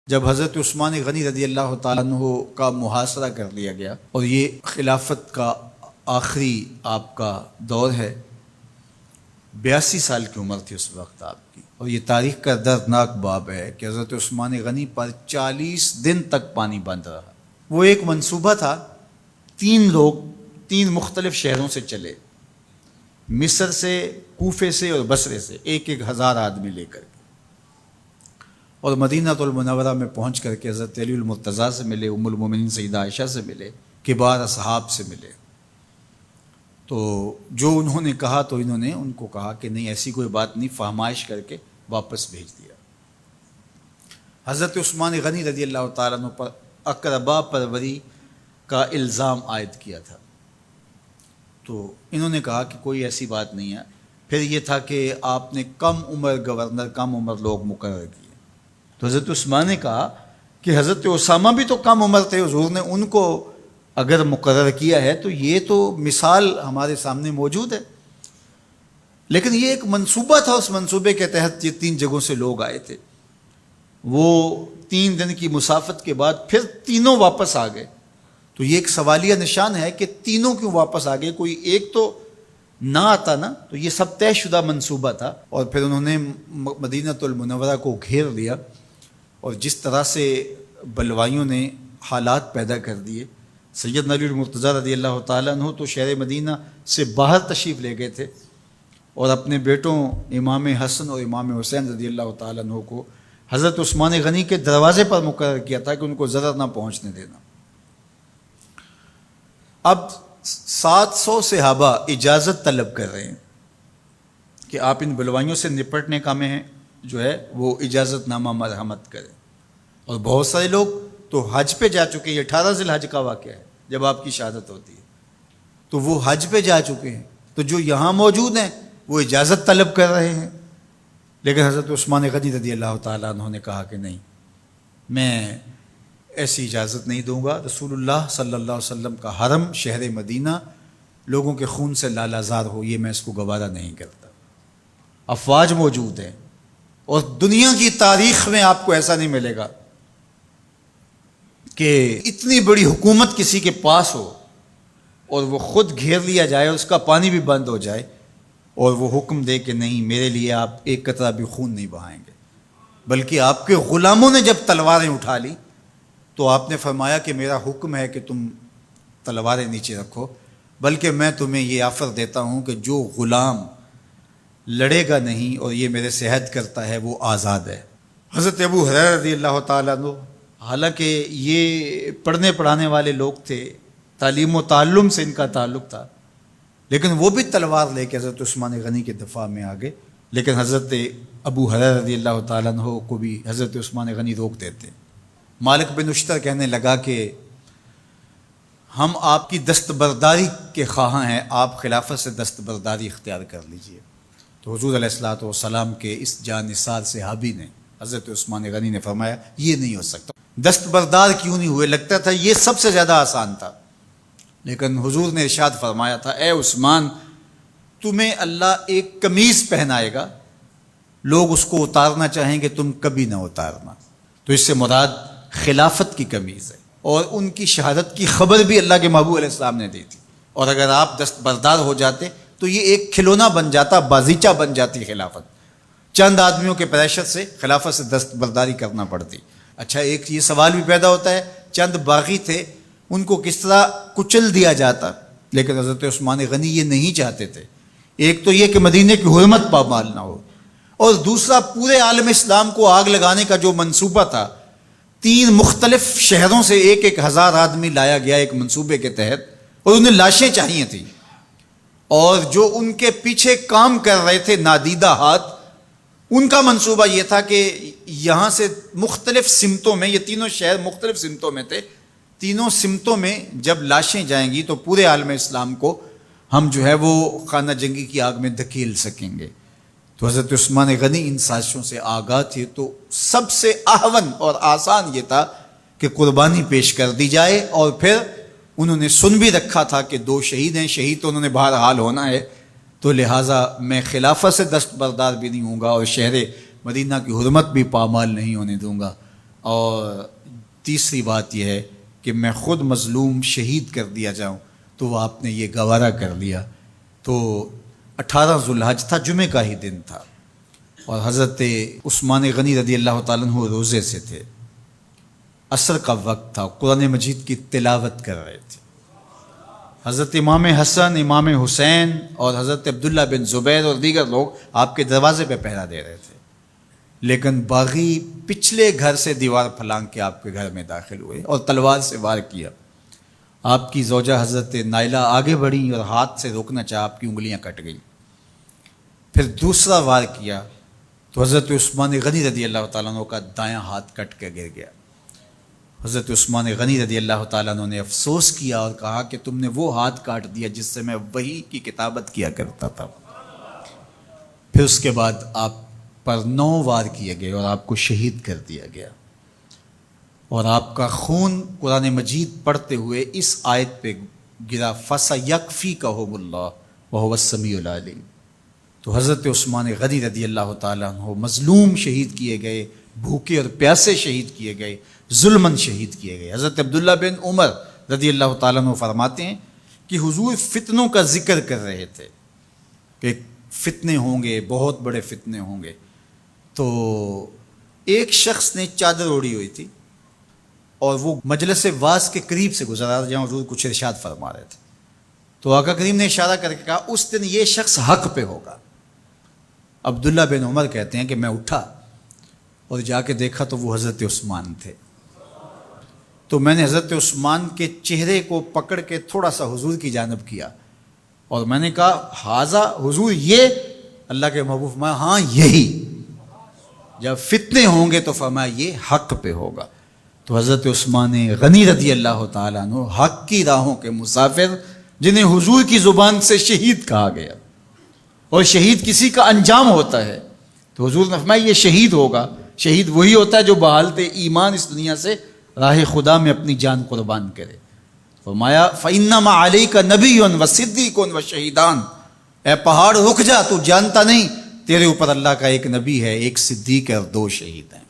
جب حضرت عثمان غنی رضی اللہ تعالیٰ عنہ کا محاصرہ کر لیا گیا اور یہ خلافت کا آخری آپ کا دور ہے، 82 سال کی عمر تھی اس وقت آپ کی، اور یہ تاریخ کا دردناک باب ہے کہ حضرت عثمان غنی پر 40 دن تک پانی بند رہا۔ وہ ایک منصوبہ تھا، 3 لوگ 3 مختلف شہروں سے چلے، مصر سے، کوفے سے اور بصرے سے، 1,000 آدمی لے کر کے، اور مدینہ المنورہ میں پہنچ کر کے حضرت علی المرتضیٰ سے ملے، ام المومنین سیدہ عائشہ سے ملے، کبار اصحاب سے ملے۔ تو جو انہوں نے کہا تو انہوں نے ان کو کہا کہ نہیں، ایسی کوئی بات نہیں، فہمائش کر کے واپس بھیج دیا۔ حضرت عثمان غنی رضی اللہ تعالیٰ عنہ پر اقربا پروری کا الزام عائد کیا تھا، تو انہوں نے کہا کہ کوئی ایسی بات نہیں ہے۔ پھر یہ تھا کہ آپ نے کم عمر گورنر، کم عمر لوگ مقرر کیے، تو حضرت عثمان نے کہا کہ حضرت اسامہ بھی تو کم عمر تھے، حضور نے ان کو اگر مقرر کیا ہے تو یہ تو مثال ہمارے سامنے موجود ہے، لیکن یہ ایک منصوبہ تھا، اس منصوبے کے تحت یہ 3 جگہوں سے لوگ آئے تھے۔ وہ 3 دن کی مسافت کے بعد پھر تینوں واپس آ گئے، تو یہ ایک سوالیہ نشان ہے کہ تینوں کیوں واپس آ گئے، کوئی ایک تو نہ آتا نا، تو یہ سب طے شدہ منصوبہ تھا۔ اور پھر انہوں نے مدینہ المنورہ کو گھیر لیا، اور جس طرح سے بلوائیوں نے حالات پیدا کر دیے، سیدنا علی المرتضیٰ رضی اللہ تعالیٰ عنہ تو شہر مدینہ سے باہر تشریف لے گئے تھے، اور اپنے بیٹوں امام حسن اور امام حسین رضی اللہ تعالیٰ عنہ کو حضرت عثمان غنی کے دروازے پر مقرر کیا تھا کہ ان کو ضرر نہ پہنچنے دینا۔ اب 700 صحابہ اجازت طلب کر رہے ہیں کہ آپ ان بلوائیوں سے نپٹنے کا میں جو ہے وہ اجازت نامہ مرحمت کریں، اور بہت سارے لوگ تو حج پہ جا چکے ہیں۔ 18 ذی الحج کا واقعہ ہے جب آپ کی شہادت ہوتی ہے، تو وہ حج پہ جا چکے ہیں، تو جو یہاں موجود ہیں وہ اجازت طلب کر رہے ہیں، لیکن حضرت عثمان غنی رضی اللہ تعالیٰ عنہ نے کہا کہ نہیں، میں ایسی اجازت نہیں دوں گا۔ رسول اللہ صلی اللہ علیہ وسلم کا حرم شہر مدینہ لوگوں کے خون سے لالازار ہو، یہ میں اس کو گوارا نہیں کرتا۔ افواج موجود ہیں، اور دنیا کی تاریخ میں آپ کو ایسا نہیں ملے گا کہ اتنی بڑی حکومت کسی کے پاس ہو اور وہ خود گھیر لیا جائے، اور اس کا پانی بھی بند ہو جائے، اور وہ حکم دے کہ نہیں، میرے لیے آپ ایک قطرہ بھی خون نہیں بہائیں گے۔ بلکہ آپ کے غلاموں نے جب تلواریں اٹھا لی تو آپ نے فرمایا کہ میرا حکم ہے کہ تم تلواریں نیچے رکھو، بلکہ میں تمہیں یہ آفر دیتا ہوں کہ جو غلام لڑے گا نہیں اور یہ میرے سے عہد کرتا ہے وہ آزاد ہے۔ حضرت ابو ہریرہ رضی اللہ تعالیٰ عنہ، حالانکہ یہ پڑھنے پڑھانے والے لوگ تھے، تعلیم و تعلم سے ان کا تعلق تھا، لیکن وہ بھی تلوار لے کے حضرت عثمان غنی کے دفاع میں آ گئے، لیکن حضرت ابو ہریرہ رضی اللہ تعالیٰ عنہ کو بھی حضرت عثمان غنی روک دیتے۔ مالک بن اشتر کہنے لگا کہ ہم آپ کی دستبرداری کے خواہاں ہیں، آپ خلافت سے دستبرداری اختیار کر لیجئے۔ تو حضور علیہ الصلوۃ والسلام کے اس جانثار صحابی نے، حضرت عثمان غنی نے فرمایا یہ نہیں ہو سکتا۔ دستبردار کیوں نہیں ہوئے؟ لگتا تھا یہ سب سے زیادہ آسان تھا، لیکن حضور نے ارشاد فرمایا تھا، اے عثمان، تمہیں اللہ ایک قمیض پہنائے گا، لوگ اس کو اتارنا چاہیں گے، تم کبھی نہ اتارنا۔ تو اس سے مراد خلافت کی قمیض ہے، اور ان کی شہادت کی خبر بھی اللہ کے محبوب علیہ السلام نے دی تھی، اور اگر آپ دستبردار ہو جاتے تو یہ ایک کھلونا بن جاتا، بازیچہ بن جاتی خلافت۔ چند آدمیوں کے پریشر سے خلافت سے دستبرداری کرنا پڑتی۔ اچھا، ایک یہ سوال بھی پیدا ہوتا ہے، چند باغی تھے، ان کو کس طرح کچل دیا جاتا؟ لیکن حضرت عثمان غنی یہ نہیں چاہتے تھے۔ ایک تو یہ کہ مدینے کی حرمت پامال نہ ہو، اور دوسرا پورے عالم اسلام کو آگ لگانے کا جو منصوبہ تھا، 3 مختلف شہروں سے 1,000 آدمی لایا گیا ایک منصوبے کے تحت، اور انہیں لاشیں چاہیے تھیں، اور جو ان کے پیچھے کام کر رہے تھے نادیدہ ہاتھ، ان کا منصوبہ یہ تھا کہ یہاں سے مختلف سمتوں میں، یہ تینوں شہر مختلف سمتوں میں تھے، تینوں سمتوں میں جب لاشیں جائیں گی تو پورے عالم اسلام کو ہم جو ہے وہ خانہ جنگی کی آگ میں دھکیل سکیں گے۔ تو حضرت عثمان غنی ان سازشوں سے آگاہ تھے، تو سب سے اہون اور آسان یہ تھا کہ قربانی پیش کر دی جائے، اور پھر انہوں نے سن بھی رکھا تھا کہ 2 شہید ہیں، شہید تو انہوں نے بہرحال ہونا ہے، تو لہٰذا میں خلافت سے دستبردار بھی نہیں ہوں گا، اور شہر مدینہ کی حرمت بھی پامال نہیں ہونے دوں گا۔ اور تیسری بات یہ ہے کہ میں خود مظلوم شہید کر دیا جاؤں، تو وہ آپ نے یہ گوارا کر لیا۔ تو 18 ذوالحج تھا، جمعے کا ہی دن تھا، اور حضرت عثمان غنی رضی اللہ تعالیٰ عنہ روزے سے تھے، عصر کا وقت تھا، قرآن مجید کی تلاوت کر رہے تھے۔ حضرت امام حسن، امام حسین اور حضرت عبداللہ بن زبیر اور دیگر لوگ آپ کے دروازے پہ پہرا دے رہے تھے، لیکن باغی پچھلے گھر سے دیوار پھلانگ کے آپ کے گھر میں داخل ہوئے اور تلوار سے وار کیا۔ آپ کی زوجہ حضرت نائلہ آگے بڑھیں اور ہاتھ سے روکنا چاہا، آپ کی انگلیاں کٹ گئیں۔ پھر دوسرا وار کیا تو حضرت عثمان غنی رضی اللہ تعالیٰ عنہ کا دایاں ہاتھ کٹ کے گر گیا۔ حضرت عثمان غنی رضی اللہ تعالیٰ عنہ نے افسوس کیا اور کہا کہ تم نے وہ ہاتھ کاٹ دیا جس سے میں وحی کی کتابت کیا کرتا تھا۔ پھر اس کے بعد آپ پر 9 وار کیے گئے اور آپ کو شہید کر دیا گیا، اور آپ کا خون قرآن مجید پڑھتے ہوئے اس آیت پہ گرا، فَسَيَكْفِيكَهُمُ اللَّهُ وَهُوَ السَّمِيعُ الْعَلِيمُ۔ تو حضرت عثمان غنی رضی اللہ تعالیٰ عنہ مظلوم شہید کیے گئے، بھوکے اور پیاسے شہید کیے گئے، ظلماً شہید کیے گئے۔ حضرت عبداللہ بن عمر رضی اللہ تعالیٰ عنہ فرماتے ہیں کہ حضور فتنوں کا ذکر کر رہے تھے کہ فتنے ہوں گے، بہت بڑے فتنے ہوں گے۔ تو ایک شخص نے چادر اوڑھی ہوئی تھی اور وہ مجلس واعظ کے قریب سے گزرا جہاں حضور کچھ ارشاد فرما رہے تھے، تو آقا کریم نے اشارہ کر کے کہا اس دن یہ شخص حق پہ ہوگا۔ عبداللہ بن عمر کہتے ہیں کہ میں اٹھا اور جا کے دیکھا تو وہ حضرت عثمان تھے۔ تو میں نے حضرت عثمان کے چہرے کو پکڑ کے تھوڑا سا حضور کی جانب کیا اور میں نے کہا حاذا، حضور یہ؟ اللہ کے محبوب فرمایا ہاں یہی، جب فتنے ہوں گے تو فرمایا یہ حق پہ ہوگا۔ تو حضرت عثمان غنی رضی اللہ تعالیٰ عنہ حق کی راہوں کے مسافر، جنہیں حضور کی زبان سے شہید کہا گیا، اور شہید کسی کا انجام ہوتا ہے، تو حضور نے فرمایا یہ شہید ہوگا۔ شہید وہی ہوتا ہے جو بحالت ایمان اس دنیا سے راہ خدا میں اپنی جان قربان کرے۔ فرمایا فَإِنَّمَا عَلَيْكَ نَبِيٌّ وَصِدِّيقٌ وَشَهِيدَانِ، اے پہاڑ رک جا، تو جانتا نہیں تیرے اوپر اللہ کا ایک نبی ہے، ایک صدیق ہے اور 2 شہید ہیں۔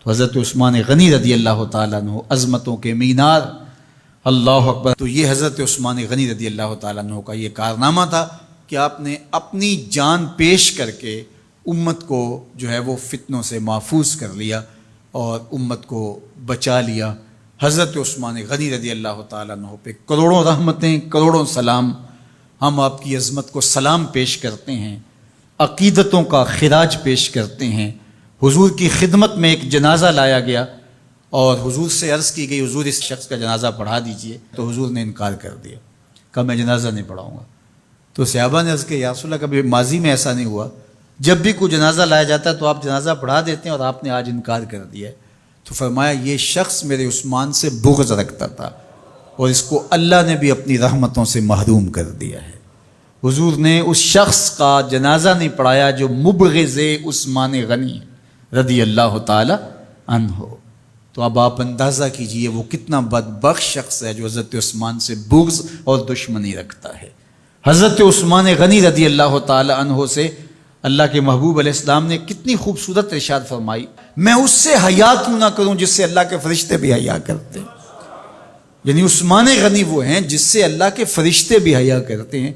تو حضرت عثمان غنی رضی اللہ تعالیٰ عنہ عظمتوں کے مینار، اللہ اکبر۔ تو یہ حضرت عثمان غنی رضی اللہ تعالیٰ عنہ کا یہ کارنامہ تھا کہ آپ نے اپنی جان پیش کر کے امت کو جو ہے وہ فتنوں سے محفوظ کر لیا اور امت کو بچا لیا۔ حضرت عثمان غنی رضی اللہ تعالیٰ عنہ پہ کروڑوں رحمتیں، کروڑوں سلام۔ ہم آپ کی عظمت کو سلام پیش کرتے ہیں، عقیدتوں کا خراج پیش کرتے ہیں۔ حضور کی خدمت میں ایک جنازہ لایا گیا اور حضور سے عرض کی گئی حضور اس شخص کا جنازہ پڑھا دیجئے، تو حضور نے انکار کر دیا، کہا میں جنازہ نہیں پڑھاؤں گا۔ تو صحابہ نے عرض کیا یا رسول اللہ، کبھی ماضی میں ایسا نہیں ہوا، جب بھی کوئی جنازہ لایا جاتا ہے تو آپ جنازہ پڑھا دیتے ہیں اور آپ نے آج انکار کر دیا ہے۔ تو فرمایا یہ شخص میرے عثمان سے بغض رکھتا تھا اور اس کو اللہ نے بھی اپنی رحمتوں سے محروم کر دیا ہے۔ حضور نے اس شخص کا جنازہ نہیں پڑھایا جو مبغض عثمان غنی رضی اللہ تعالی عنہ۔ تو اب آپ اندازہ کیجئے وہ کتنا بدبخت شخص ہے جو حضرت عثمان سے بغض اور دشمنی رکھتا ہے۔ حضرت عثمان غنی رضی اللہ تعالی عنہ سے اللہ کے محبوب علیہ السلام نے کتنی خوبصورت ارشاد فرمائی، میں اس سے حیا کیوں نہ کروں جس سے اللہ کے فرشتے بھی حیا کرتے ہیں۔ یعنی عثمان غنی وہ ہیں جس سے اللہ کے فرشتے بھی حیا کرتے ہیں،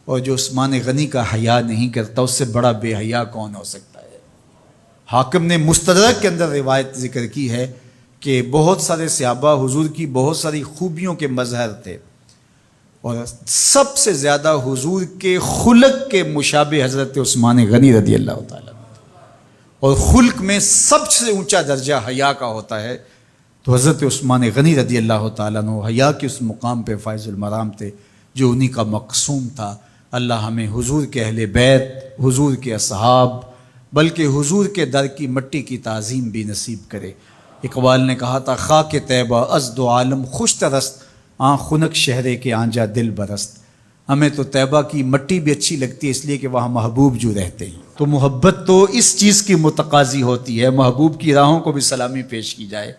اور جو عثمان غنی کا حیا نہیں کرتا اس سے بڑا بے حیا کون ہو سکتا ہے۔ حاکم نے مستدرک کے اندر روایت ذکر کی ہے کہ بہت سارے صحابہ حضور کی بہت ساری خوبیوں کے مظہر تھے، اور سب سے زیادہ حضور کے خلق کے مشابہ حضرت عثمان غنی رضی اللہ تعالیٰ عنہ، اور خلق میں سب سے اونچا درجہ حیا کا ہوتا ہے۔ تو حضرت عثمان غنی رضی اللہ تعالیٰ عنہ حیا کے اس مقام پہ فائز المرام تھے جو انہی کا مقصوم تھا۔ اللہ ہمیں حضور کے اہل بیت، حضور کے اصحاب، بلکہ حضور کے در کی مٹی کی تعظیم بھی نصیب کرے۔ اقبال نے کہا تھا خاک طیبہ از دو عالم خوش ترست، آن خنک شہرے کے آنجا دل برست۔ ہمیں تو طیبہ کی مٹی بھی اچھی لگتی ہے اس لیے کہ وہاں محبوب جو رہتے ہیں۔ تو محبت تو اس چیز کی متقاضی ہوتی ہے، محبوب کی راہوں کو بھی سلامی پیش کی جائے۔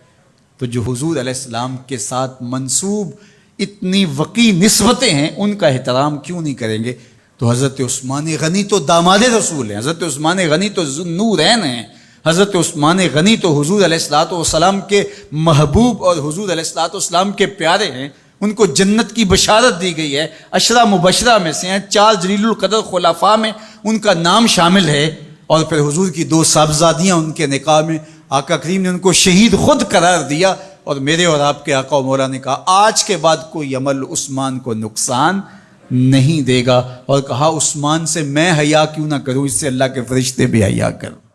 تو جو حضور علیہ السلام کے ساتھ منسوب اتنی وقی نسبتیں ہیں ان کا احترام کیوں نہیں کریں گے؟ تو حضرت عثمان غنی تو داماد رسول ہیں، حضرت عثمان غنی تو ذو النورین ہیں، حضرت عثمان غنی تو حضور علیہ الصلوۃ والسلام کے محبوب اور حضور علیہ الصلوۃ والسلام کے پیارے ہیں، ان کو جنت کی بشارت دی گئی ہے، عشرہ مبشرہ میں سے ہیں، 4 جلیل القدر خلفاء میں ان کا نام شامل ہے، اور پھر حضور کی 2 صاحبزادیاں ان کے نکاح میں آقا کریم نے ان کو شہید خود قرار دیا، اور میرے اور آپ کے آقا و مولا نے کہا آج کے بعد کوئی عمل عثمان کو نقصان نہیں دے گا، اور کہا عثمان سے میں حیا کیوں نہ کروں، اس سے اللہ کے فرشتے بھی حیا کریں۔